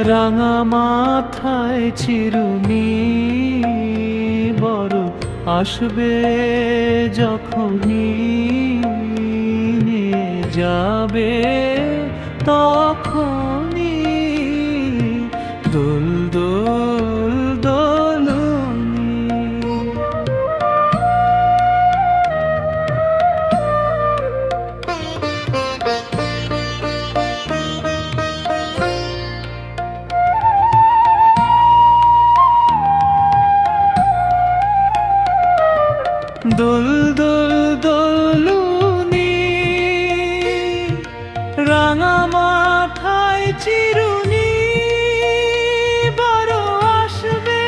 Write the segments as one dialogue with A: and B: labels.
A: রাঙা মাথায় চিরুনি বড় আসবে যখনই নিয়ে যাবে তখনই দোল দোল দোলনি। দোল দোল দোলুনি রাঙা মাথায় চিরুনি বড় আসবে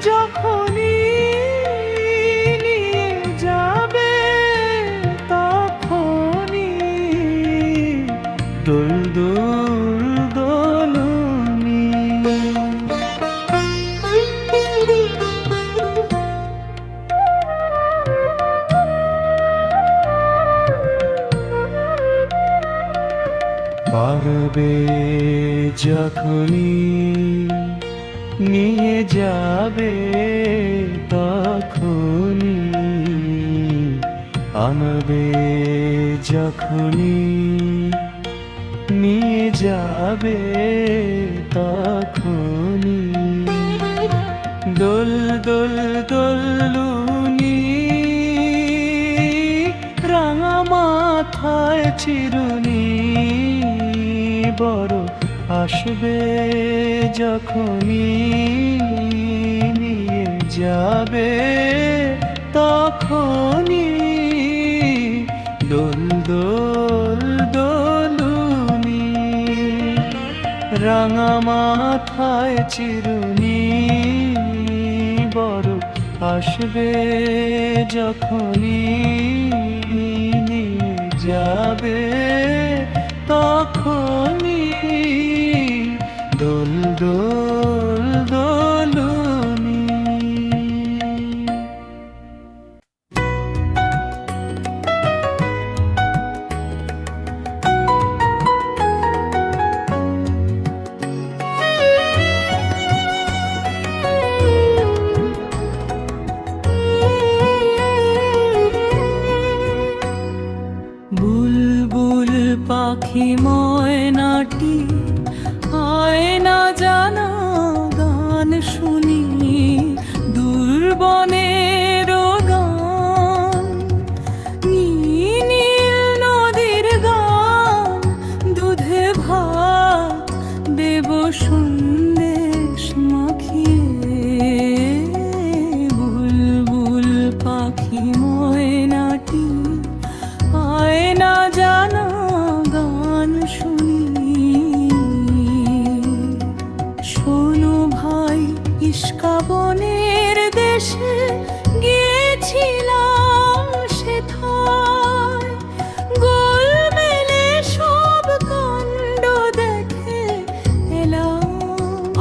A: যখনই নিয়ে যাবে তখনই দোল দোল দোলুনি। পারবে যখনই নিয়ে যাবে তখনই আনবে যখনই নিয়ে যাবে তখনই দোল দোল দোলুনি রাঙা মাথায় চিরুনি বড় আসবে যখনই নিয়ে যাবে তখনই দোল দোল দোলুনি রাঙা মাথায় চিরুনি বড় আসবে যখনই নিয়ে যাবে তখনই দোল দোল দোলুনি। বুলবুল পাখি ময়নাটি আয়না জানা গান শুনি দুর্বনের গান নীল নদীর গান দুধে ভাত দেব সন্দেশ মাখিয়ে বুলবুল পাখি ময়নাটি আয়না জানা গান শুনি শোনো ভাই ইস্কাবনের দেশে গিয়েছিলাম সেথায় গোল মেলে সব কাণ্ড দেখে এলাম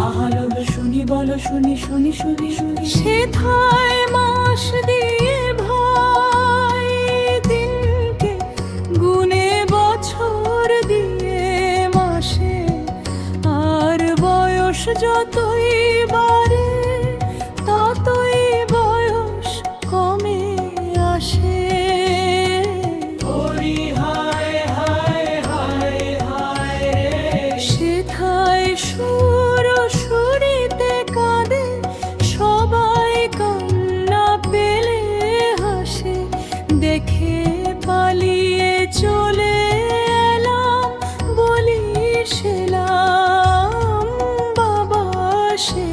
A: আহালো শুনি বলো শুনি শুনি শুনি শুনি সেথায় মাস দিয়ে ভাই দিনকে গুনে বছর দিয়ে মাসে আর বয়স যতই বাড়ে ততই বয়স কমে আসে হরি হায় হায় হায় হায় সেথায় সুর সুরিতে কাঁদে সবাই কান্না পেলে হাসে দেখে পালিয়ে চলে এলাম বলি সেলাম বাবা সে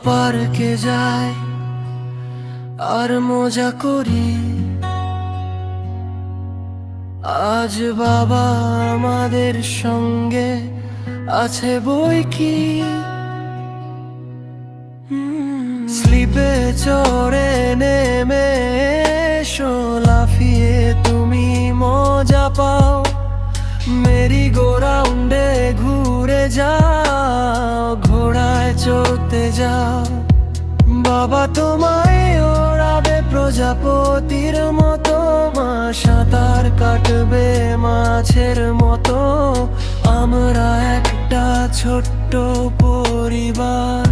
B: পার্কে যাই আর মজা করি। আজ বাবা আমাদের সঙ্গে আছে বই কি। স্লিপে চড়ে নেমে এসো, লাফিয়ে তুমি মজা পাও। মেরি গো রাউন্ডে ঘুরে যাও, ঘোড়ায় চড়তে যাও। বাবা তোমায় ওড়াবে প্রজাপতির মতো, মা সাঁতার কাটবে মাছের মতো। আমরা একটা ছোট্ট পরিবার,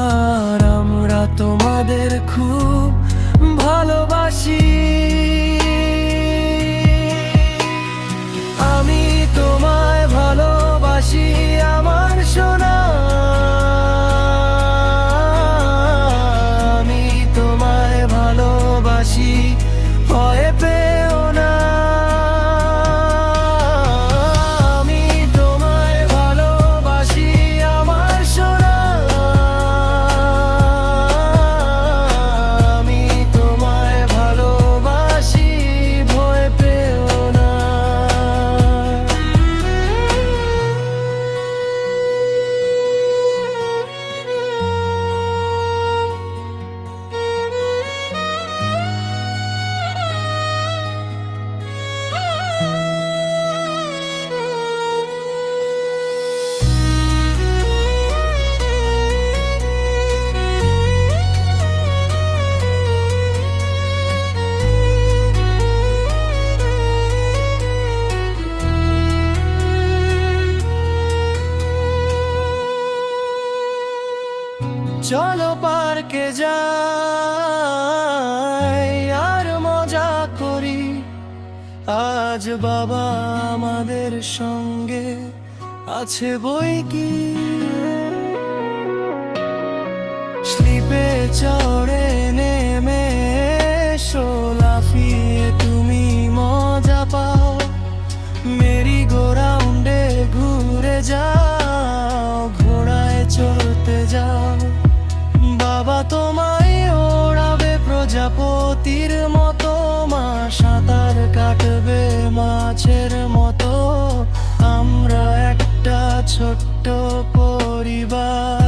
B: আর আমরা তোমাদের খুব ভালোবাসি। আমি তোমায় ভালোবাসি আমার সোনা, আমি তোমায় ভালোবাসি, ভয় পেও না। আমি তোমায় ভালোবাসি আমার সোনা, আমি তোমায় ভালোবাসি, ভয় পেও না। চলো পার্কে যাই আর মজা করি। আজ বাবা আমাদের সঙ্গে আছে বই কি। স্লিপে চড়ে নেমে এসো, লাফিয়ে তুমি মজা পাও। মেরি গো রাউন্ডে ঘুরে যাও, ঘোড়ায় চড়তে যাও। বাবা তোমায় ওড়াবে প্রজাপতির মতো, মা সাঁতার কাটবে মাছের মতো। আমরা একটা ছোট্ট পরিবার।